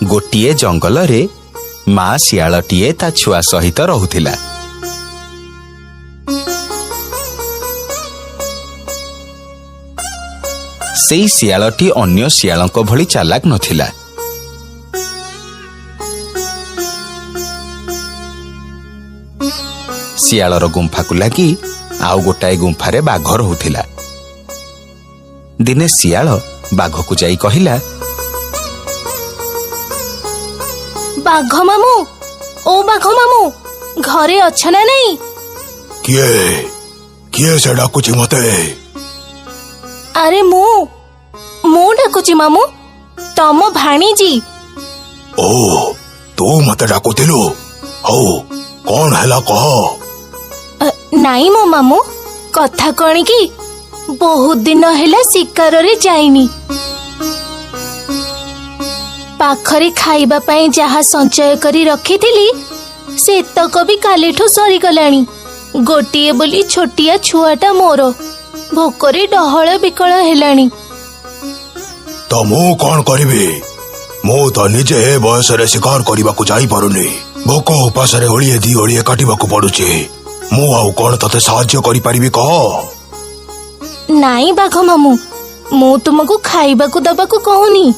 गोटिए जंगल रे माँ शियालटीए ता छुआ सहित रहुथिला। सेई शियालटी अन्य शियालक भली चालाक नथिला। शियालर गुंफा को लगी आउ गोटाए गुंफारे बाघ रहुथिला। दिने शियाल बाघ को जाई कहिला, बाघ मामू, ओ बाघ मामू, घरे अछ ना नहीं? किए किए से डाकुची मते? अरे मु डाकुची मामू, तम भाणीजी। ओ तू मते डाकुतिलु? हौ कौन हैला कह? नाई मो मामू, कथा कणी की बहुत दिन हैला शिकार रे जाइनी। पाखरे खाइबा पाई जहा संचय करी रखिथिली से तक भी कालीठू सरी गलानी। गोटिए बोली छोटिया छुआटा मोर भोकरे डहळ बिकळ हेलानी। तो मु कौन करिबी? मु तो निजे ए बयस रे शिकार करिबा को जाई पारुनी। भोक उपास रे ओळिए दी ओळिए काटिबा को पडुची। मु आउ कौन तते साहाय्य करि परिबी कह? नाई बाघ मामू, मु तुमको खाइबा को दबा को कहूनी।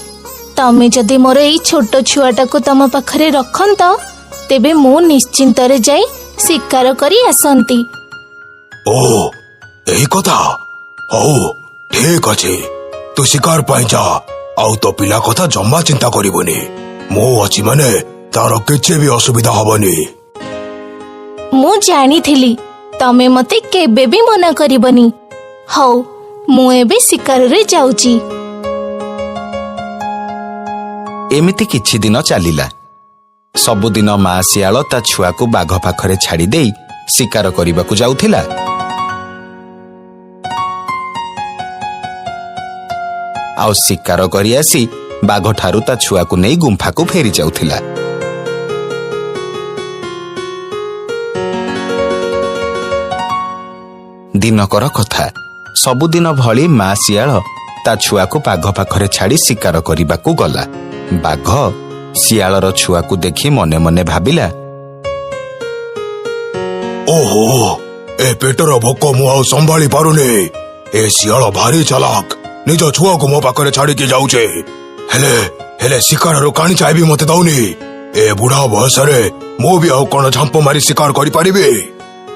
तमे जदि मोर एई छोट छुआटा को तम पाखरे रखंत तेबे मु निश्चिंत रे जाई शिकार करी आसंती। ओ एई कथा? हौ ठीक अछि, तू शिकार पाई जा। आउ तो पिला कथा जम्मा चिंता करिबोनी। मु अछि माने तार किछि भी असुविधा हबनी। मु जानिथिली तमे मते केबे भी मना करिबनी। हौ मु एबे शिकार रे जाउची। एमिति किछि दिन चलिला। सबुदिन माँ शियाल ता छुआ को बाघ पाखरे छाड़ी देई शिकार करिबाकु जाउथिला। आउ शिकार करी आसी बाघ ठारू ता छुआ को नहीं गुंफा को फेरी जाउथिला। दिनकर कथा सबुदिन भली माँ शियाल ता छुआ को बाघ पाखरे छाड़ी शिकार करिबाकु गला। बाघ शियालर छुआ को देखी मने मने भाबिला, ओहो ए पेटर भोक मु आउ संभाली पारुनी। ए शियाल भारी चालाक, निज छुआ को मो पाखरे छाड़ी के जाउछे। हेले हेले शिकार रो कानी चाइबी मते दउनी। ए बुढ़ा बयस रे मु भी आउ कोन झांप मारी शिकार करि परिबे?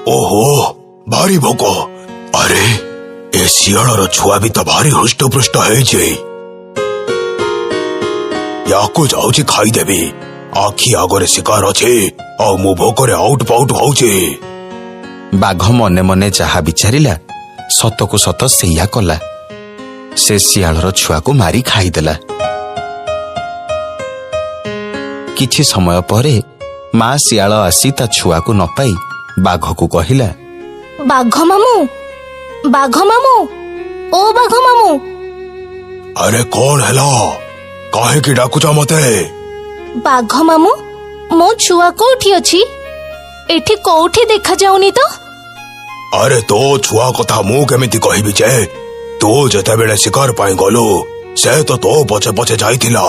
ओहो भारी भोक। अरे ए शियालर छुआ भी तो भारी हृष्टपुष्ट है जे। याको जाउची खाई देबी। आखी आगरे शिकार अच्छे आ मु भोकरे आउट पाउट होउचे। बाघ मने मने जहा विचारिला सत को सत सेया कला। से शियालर छुआ को मारी खाईदेला। किछि समय परे माँ शियाल आसी ता छुआ को न पाई बाघ को कहिला, बाघ मामू, बाघ मामू, ओ बाघ मामू। अरे कौन हैला? काहे की डाकुचा मते? बाघ मामू, मो छुआ कोठी अछि? एठी कोठी देखा जाउनी तो? अरे तो छुआ कथा मु केमिति कहिबी जे? तो जते बेले शिकार पाई गलो से तो पछे पछे जाइथिला।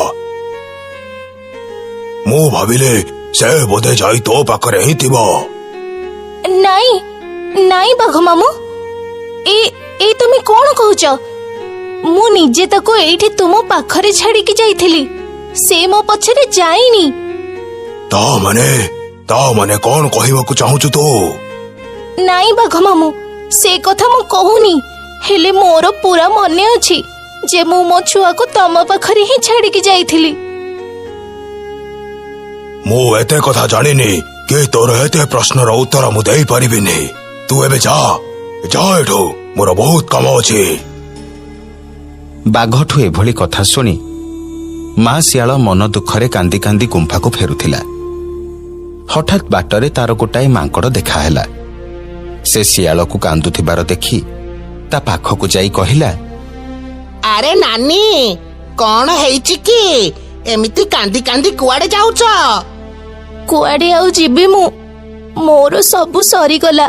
मु भाबिले से बोधे जाई तो पाखरे ही थिबो। नाई नाई बाघ मामू, ए तुमे कोन कहउछ? मु निजे ताको एठी तुम पाखरे छाड़ी की जाइथिली। से मो पछरे जाइनी। ता माने कौन कहिबा को चाहूछु तो? नाई बाघ मामू, से कथा मु कहूनी। हेले मोर पूरा मने अछि जे मु मो छुआ को तम पाखरे ही छाड़ी की जाइथिली। मु एते कथा जानिनी के तोर एते प्रश्नर उत्तर मु देई परिबिनी। तू एबे जा एठो, मोर बहुत काम अछि। बाघठू एभली कथा शुणी माँ शियाल मन दुखरे कांदी कांदी गुंफा को फेरुथिला। हठात बाटरे तार गोटाए मांकड़ देखाहेला। से शियाल को कांदुथिबार देखी ता पाखकु जाई कहिला, अरे नानी कौन हेइची की एमिति कांदी कांदी कुआडे जाउछ? कुआडे आउ जिबे मु, मोर सबु सरी गला।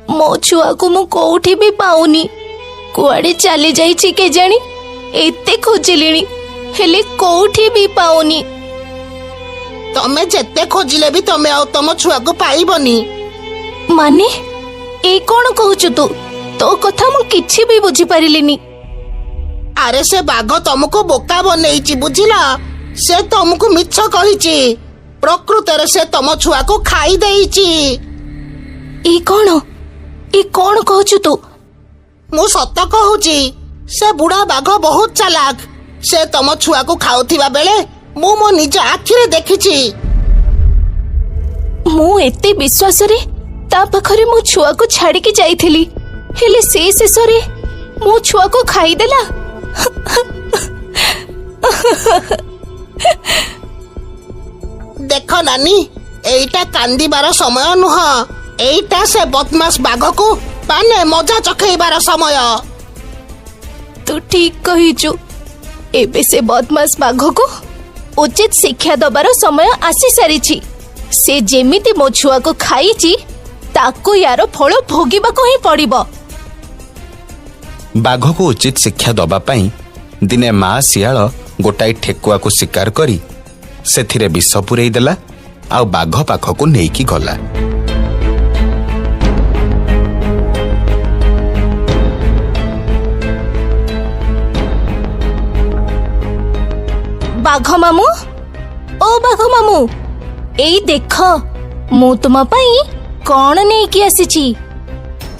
मो छुआ को मु कोठी भी पाउनी। कुआडे चली जाईची के जानी। एते खोजिलिनी हेले कोठी भी पाउनी। ତମେ ଯେତେ ଖୋଜିଲେ ବି ତମେ ଆଉ ତମ ଛୁଆକୁ ପାଇବନି। ମାନେ ଏଇ କଣ କହୁଛୁ ତୁ? ତୋ କଥା ମୁଁ କିଛି ବି ବୁଝିପାରିଲିନି। ଆରେ ସେ ବାଘ ତମକୁ ବୋକା ବନେଇଛି, ବୁଝିଲ? ସେ ତମକୁ ମିଛ କହିଛି। ପ୍ରକୃତରେ ସେ ତମ ଛୁଆକୁ ଖାଇ ଦେଇଛି। ଏଇ କଣ କହୁଛୁ ତୁ? ମୁଁ ସତ କହୁଛି, ସେ ବୁଢା ବାଘ ବହୁତ ଚାଲାକ। ସେ ତମ ଛୁଆକୁ ଖାଉଥିବା ବେଳେ ମୁଁ ମୋ ନିଜ ଆଖିରେ ଦେଖିଛି। ମୁଁ ଏତେ ବିଶ୍ୱାସରେ ତା ପାଖରେ ମୋ ଛୁଆକୁ ଛାଡିକି ଯାଇଥିଲି, ହେଲେ ସେ ଶେଷରେ ମୋ ଛୁଆକୁ ଖାଇଦେଲା। ଦେଖ ନାନୀ, ଏଇଟା କାନ୍ଦିବାର ସମୟ ନୁହଁ। ଏଇଟା ସେ ବଦମାସ ବାଘକୁ ମାନେ ମଜା ଚଖେଇବାର ସମୟ। ତୁ ଠିକ କହିଛୁ। ଏବେ ସେ ବଦମାସ ବାଘକୁ ଉଚିତ ଶିକ୍ଷା ଦବାର ସମୟ ଆସି ସାରିଛି। ସେ ଯେମିତି ମୋ ଛୁଆକୁ ଖାଇଛି, ତାକୁ ୟାର ଫଳ ଭୋଗିବାକୁ ହିଁ ପଡିବ। ବାଘକୁ ଉଚିତ ଶିକ୍ଷା ଦବା ପାଇଁ ଦିନେ ମା ଶିଆଳ ଗୋଟାଏ ଠେକୁଆକୁ ଶିକାର କରି ସେଥିରେ ବିଷ ପୂରେଇ ଦେଲା ଆଉ ବାଘ ପାଖକୁ ନେଇକି ଗଲା। ବାଘ ମାମୁଁ, ଓ ବାଘ ମାମୁଁ, ଏଇ ଦେଖ ମୁଁ ତୁମ ପାଇଁ କଣ ନେଇକି ଆସିଛି।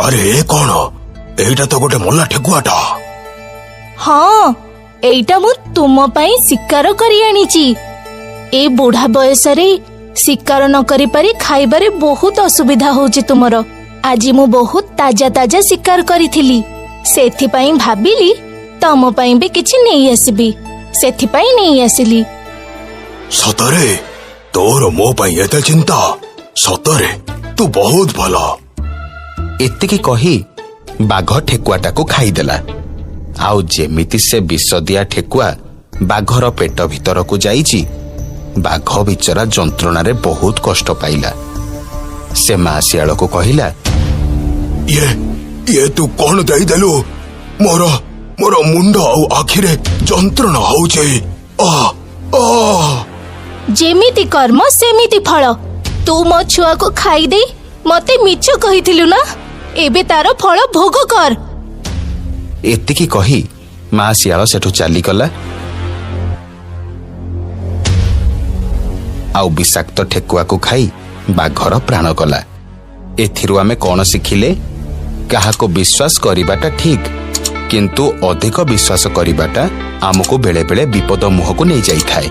ଆରେ ଏ କଣ? ଏଇଟା ତ ଗୋଟେ ମଲା ଠେକୁଆଟା। ହଁ, ଏଇଟା ମୁଁ ତୁମ ପାଇଁ ଶିକାର କରି ଆଣିଛି। ଏ ବୁଢା ବୟସରେ ଶିକାର ନ କରିପାରି ଖାଇବାରେ ବହୁତ ଅସୁବିଧା ହଉଛି ତୁମର। ଆଜି ମୁଁ ବହୁତ ତାଜା ତାଜା ଶିକାର କରିଥିଲି, ସେଥିପାଇଁ ଭାବିଲି ତମ ପାଇଁ ବି କିଛି ନେଇ ଆସିବି। ସେଥିପାଇଁ ନେଇ ଆସିଲି। ସତରେ ତୋର ମୋ ପାଇଁ ଏତେ ଚିନ୍ତା? ସତରେ ତୁ ବହୁତ ଭଲ। ଏତିକି କହି ବାଘ ଠେକୁଆଟାକୁ ଖାଇଦେଲା। ଆଉ ଯେମିତି ସେ ବିଷଦିଆ ଠେକୁଆ ବାଘର ପେଟ ଭିତରକୁ ଯାଇଛି, ବାଘ ବିଚରା ଯନ୍ତ୍ରଣାରେ ବହୁତ କଷ୍ଟ ପାଇଲା। ସେ ମା ଶିଆଳକୁ କହିଲା, ଇଏ ତୁ କଣ ଦେଇଦେଲୁ? ମୋର ମୁଣ୍ଡ ଆଉ ଆଖିରେ ଯନ୍ତ୍ରଣା ହଉଛି। ଯେମିତି କର୍ମ ସେମିତି ଫଳ। ତୁ ମୋ ଛୁଆକୁ ଖାଇଦେଇ ମତେ ମିଛ କହିଥିଲୁ ନା? ଏବେ ତାର ଫଳ ଭୋଗ କର। ଏତିକି କହି ମା ଶିଆଳ ସେଠୁ ଚାଲିଗଲା। ଆଉ ବିଷାକ୍ତ ଠେକୁଆକୁ ଖାଇ ବାଘର ପ୍ରାଣ ଗଲା। ଏଥିରୁ ଆମେ କଣ ଶିଖିଲେ? କାହାକୁ ବିଶ୍ୱାସ କରିବାଟା ଠିକ, କିନ୍ତୁ ଅଧିକ ବିଶ୍ୱାସ କରିବାଟା ଆମକୁ ବେଳେ ବେଳେ ବିପଦ ମୁହଁକୁ ନେଇ ଯାଇଥାଏ।